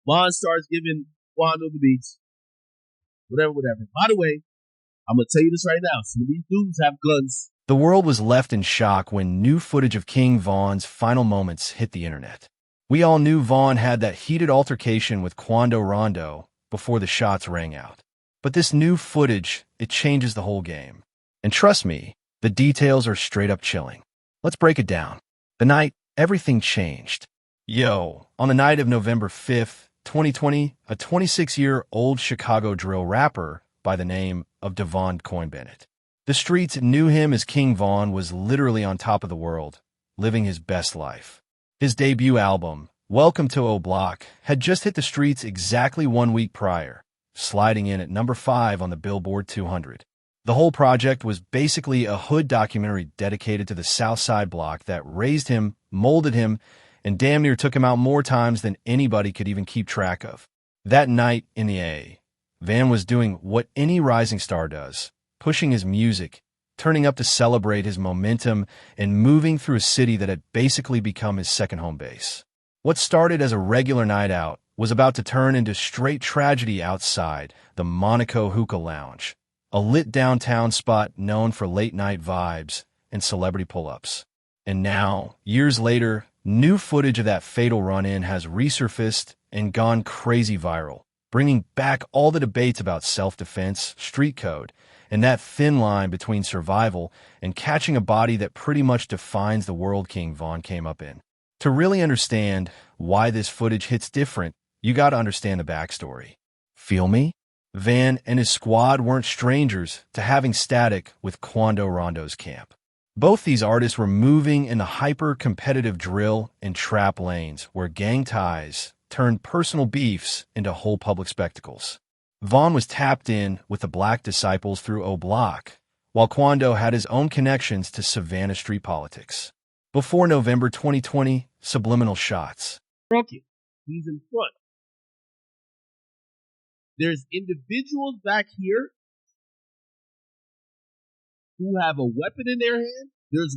Vaughn starts giving Quando the beats. Whatever, whatever. By the way, I'm going to tell you this right now. Some of these dudes have guns. The world was left in shock when new footage of King Von's final moments hit the internet. We all knew Vaughn had that heated altercation with Quando Rondo before the shots rang out. But this new footage, it changes the whole game. And trust me, the details are straight up chilling. Let's break it down. The night everything changed. On the night of November 5th, 2020, a 26-year-old Chicago drill rapper by the name of Devon Coin Bennett. The streets knew him as King Von was literally on top of the world, living his best life. His debut album, Welcome to O Block, had just hit the streets exactly 1 week prior, sliding in at number 5 on the Billboard 200. The whole project was basically a hood documentary dedicated to the South Side block that raised him, molded him, and damn near took him out more times than anybody could even keep track of. That night in the A, Van was doing what any rising star does, pushing his music, turning up to celebrate his momentum, and moving through a city that had basically become his second home base. What started as a regular night out was about to turn into straight tragedy outside the Monaco Hookah Lounge, a lit downtown spot known for late-night vibes and celebrity pull-ups. And now, years later, new footage of that fatal run-in has resurfaced and gone crazy viral, bringing back all the debates about self-defense, street code, and that thin line between survival and catching a body that pretty much defines the world King Von came up in. To really understand why this footage hits different, you gotta understand the backstory. Feel me? Van and his squad weren't strangers to having static with Quando Rondo's camp. Both these artists were moving in the hyper-competitive drill and trap lanes where gang ties turned personal beefs into whole public spectacles. Vaughn was tapped in with the Black Disciples through O Block, while Quando had his own connections to Savannah street politics. Before November 2020, subliminal shots. He's in front. There's individuals back here who have a weapon in their hand. There's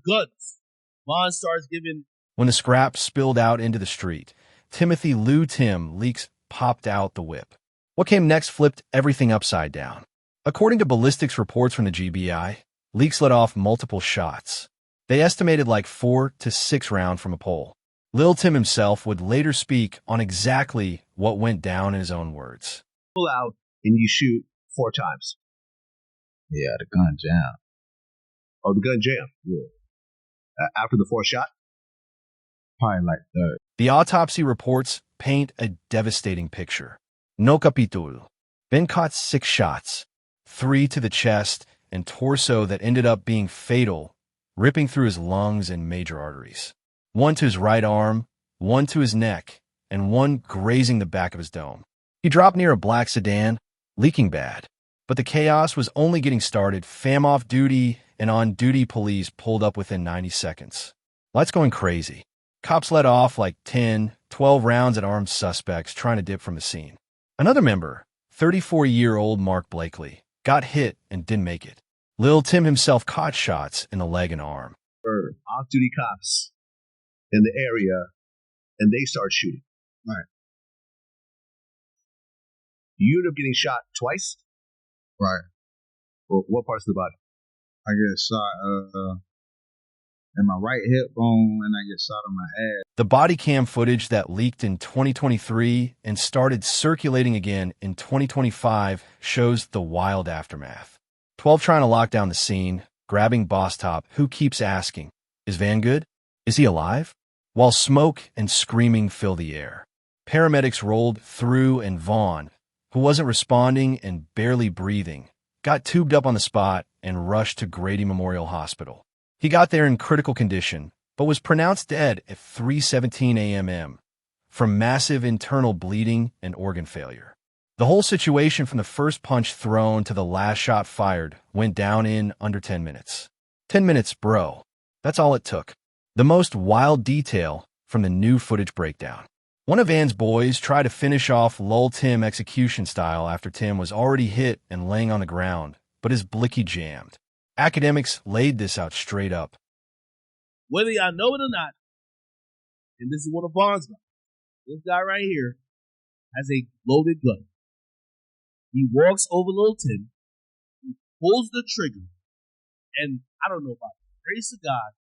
guns. Vaughn starts giving. When the scrap spilled out into the street, Timothy Lou Tim Leaks popped out the whip. What came next flipped everything upside down. According to ballistics reports from the GBI, Leaks let off multiple shots. They estimated like 4 to 6 rounds from a pole. Lil Tim himself would later speak on exactly what went down in his own words. Pull out and you shoot 4 times. Yeah, the gun jammed. Oh, the gun jammed. Yeah. After the 4th shot? Probably like third. The autopsy reports paint a devastating picture. No capítulo. Ben caught 6 shots, 3 to the chest and torso that ended up being fatal, ripping through his lungs and major arteries. 1 to his right arm, 1 to his neck, and 1 grazing the back of his dome. He dropped near a black sedan, leaking bad. But the chaos was only getting started. Fam off duty and on-duty police pulled up within 90 seconds. Lights going crazy. Cops let off like 10, 12 rounds at armed suspects trying to dip from the scene. Another member, 34-year-old Mark Blakely, got hit and didn't make it. Lil Tim himself caught shots in the leg and arm. Off-duty cops in the area, and they start shooting. Right. You end up getting shot twice? Right. Well, what parts of the body? I get shot in my right hip bone and I get shot on my ass. The body cam footage that leaked in 2023 and started circulating again in 2025 shows the wild aftermath. 12 trying to lock down the scene, grabbing Boss Top, who keeps asking, "Is Van good? Is he alive?" While smoke and screaming fill the air. Paramedics rolled through and Vaughn, who wasn't responding and barely breathing, got tubed up on the spot and rushed to Grady Memorial Hospital. He got there in critical condition, but was pronounced dead at 3:17 a.m. from massive internal bleeding and organ failure. The whole situation from the first punch thrown to the last shot fired went down in under 10 minutes. 10 minutes, bro. That's all it took. The most wild detail from the new footage breakdown. One of Van's boys tried to finish off Lul Tim execution style after Tim was already hit and laying on the ground, but his blicky jammed. Academics laid this out straight up. Whether y'all know it or not, and this is one of Vaughn's guys, this guy right here, has a loaded gun. He walks over Lil Tim, he pulls the trigger, and I don't know about the grace of God,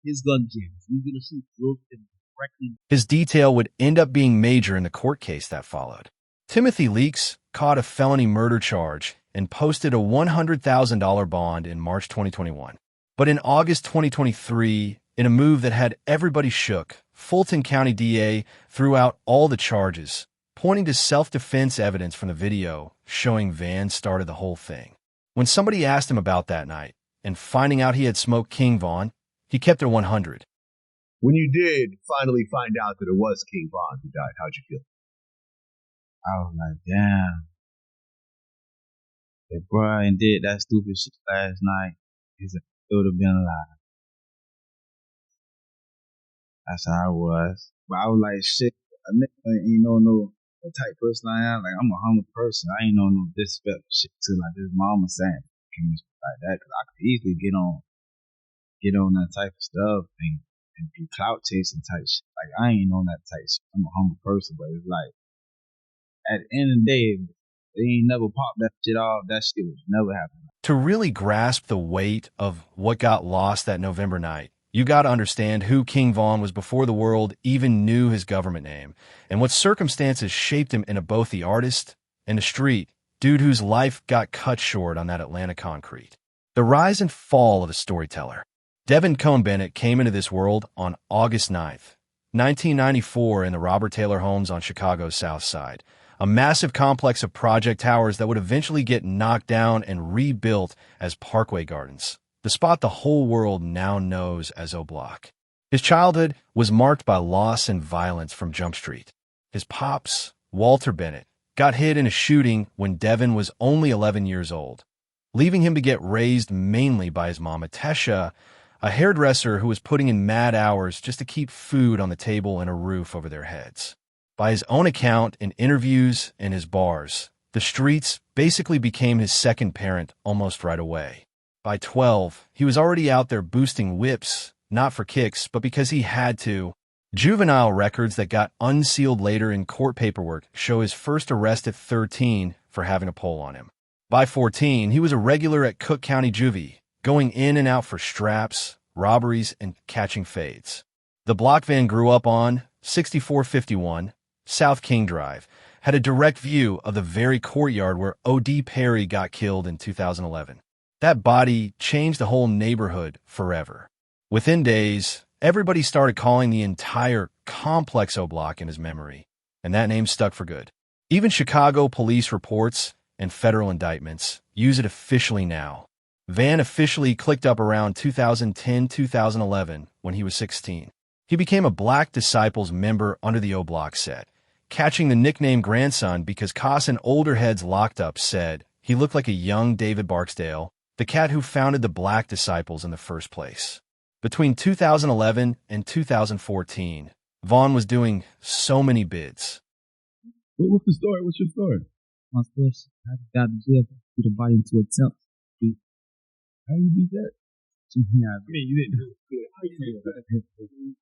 his gun jams. He's going to shoot Lil Tim directly. His detail would end up being major in the court case that followed. Timothy Leaks caught a felony murder charge and posted a $100,000 bond in March 2021. But in August 2023, in a move that had everybody shook, Fulton County DA threw out all the charges, pointing to self-defense evidence from the video showing Van started the whole thing. When somebody asked him about that night and finding out he had smoked King Von, he kept it 100. When you did finally find out that it was King Von who died, how'd you feel? I was like, damn. If Brian did that stupid shit last night, it would have been alive. That's how I was. But I was like, shit, a nigga ain't know no the type person I am. Like, I'm a humble person. I ain't know no disrespectful shit to like this mama saying like that. Cause I could easily get on that type of stuff and be clout chasing type shit. Like, I ain't on that type of shit. I'm a humble person, but it's like, at the end of the day, they ain't never popped that shit off. That shit was never happening. To really grasp the weight of what got lost that November night, you got to understand who King Von was before the world even knew his government name, and what circumstances shaped him into both the artist and the street dude whose life got cut short on that Atlanta concrete. The rise and fall of a storyteller. Devin Cohn-Bennett came into this world on August 9th, 1994 in the Robert Taylor Homes on Chicago's South Side, a massive complex of project towers that would eventually get knocked down and rebuilt as Parkway Gardens, the spot the whole world now knows as O Block. His childhood was marked by loss and violence from Jump Street. His pops, Walter Bennett, got hit in a shooting when Devin was only 11 years old, leaving him to get raised mainly by his mama, Tesha, a hairdresser who was putting in mad hours just to keep food on the table and a roof over their heads. By his own account in interviews and his bars, the streets basically became his second parent almost right away. By 12, he was already out there boosting whips, not for kicks, but because he had to. Juvenile records that got unsealed later in court paperwork show his first arrest at 13 for having a pole on him. By 14, he was a regular at Cook County Juvie, going in and out for straps, robberies, and catching fades. The block Van grew up on, 6451, South King Drive, had a direct view of the very courtyard where O.D. Perry got killed in 2011. That body changed the whole neighborhood forever. Within days, everybody started calling the entire complex O Block in his memory, and that name stuck for good. Even Chicago police reports and federal indictments use it officially now. Van officially clicked up around 2010-2011 when he was 16. He became a Black Disciples member under the O Block set, catching the nickname Grandson because Koss and older heads locked up said he looked like a young David Barksdale, the cat who founded the Black Disciples in the first place. Between 2011 and 2014, Vaughn was doing so many bids. What's the story? What's your story? My story, I got to jail, threw the body into a tent. How you beat that? Yeah, I mean, you didn't do it. How you do that?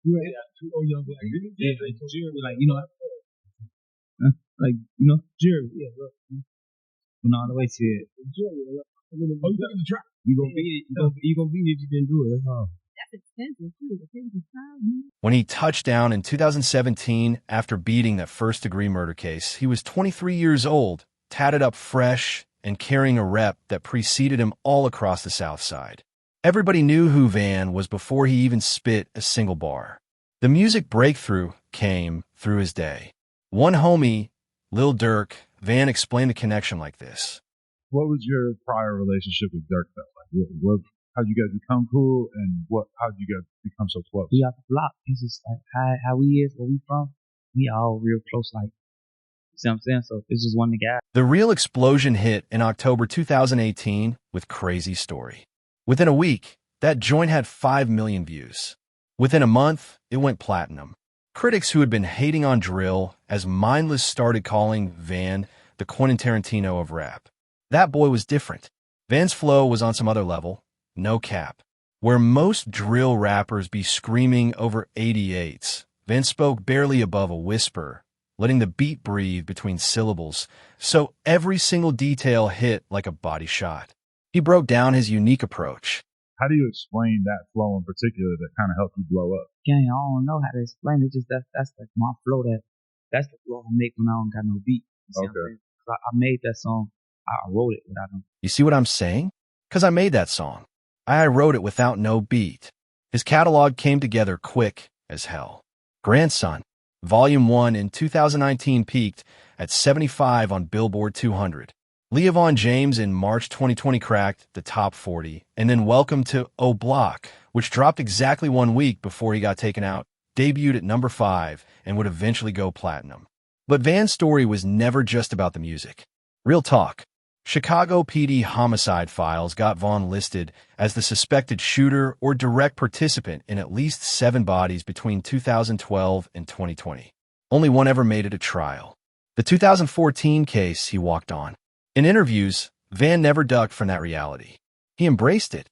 You had two old young black men. Yeah, like, you know, jury. Yeah, look. Went all the way to it. Jury. Oh, you got to try. You gonna beat it. You gonna beat it if you didn't do it. That's all. That's expensive too. When he touched down in 2017 after beating that first-degree murder case, he was 23 years old, tatted up fresh, and carrying a rep that preceded him all across the South Side. Everybody knew who Van was before he even spit a single bar. The music breakthrough came through his day. One homie, Lil Durk, Van explained the connection like this. What was your prior relationship with Dirk though? Like, how'd you guys become cool, and how'd you guys become so close? We off the block. It's just like how we is, where we from. We all real close, like, you see what I'm saying? So it's just one of the guys. The real explosion hit in October 2018 with Crazy Story. Within a week, that joint had 5 million views. Within a month, it went platinum. Critics who had been hating on drill as mindless started calling Van the Quentin Tarantino of rap. That boy was different. Van's flow was on some other level, no cap. Where most drill rappers be screaming over 88s, Van spoke barely above a whisper, letting the beat breathe between syllables, so every single detail hit like a body shot. He broke down his unique approach. How do you explain that flow in particular that kind of helped you blow up? Gang, I don't know how to explain it. Just that's like my flow. That's the flow I make when I don't got no beat. You see what I'm saying? 'Cause I made that song. I wrote it without no. You see what I'm saying? Because I made that song. I wrote it without no beat. His catalog came together quick as hell. Grandson, Volume 1 in 2019 peaked at 75 on Billboard 200. Leah Vaughn James in March 2020 cracked the top 40, and then Welcome to O Block, which dropped exactly 1 week before he got taken out, debuted at number 5 and would eventually go platinum. But Van's story was never just about the music. Real talk. Chicago PD homicide files got Vaughn listed as the suspected shooter or direct participant in at least 7 bodies between 2012 and 2020. Only one ever made it to trial. The 2014 case he walked on. In interviews, Van never ducked from that reality. He embraced it.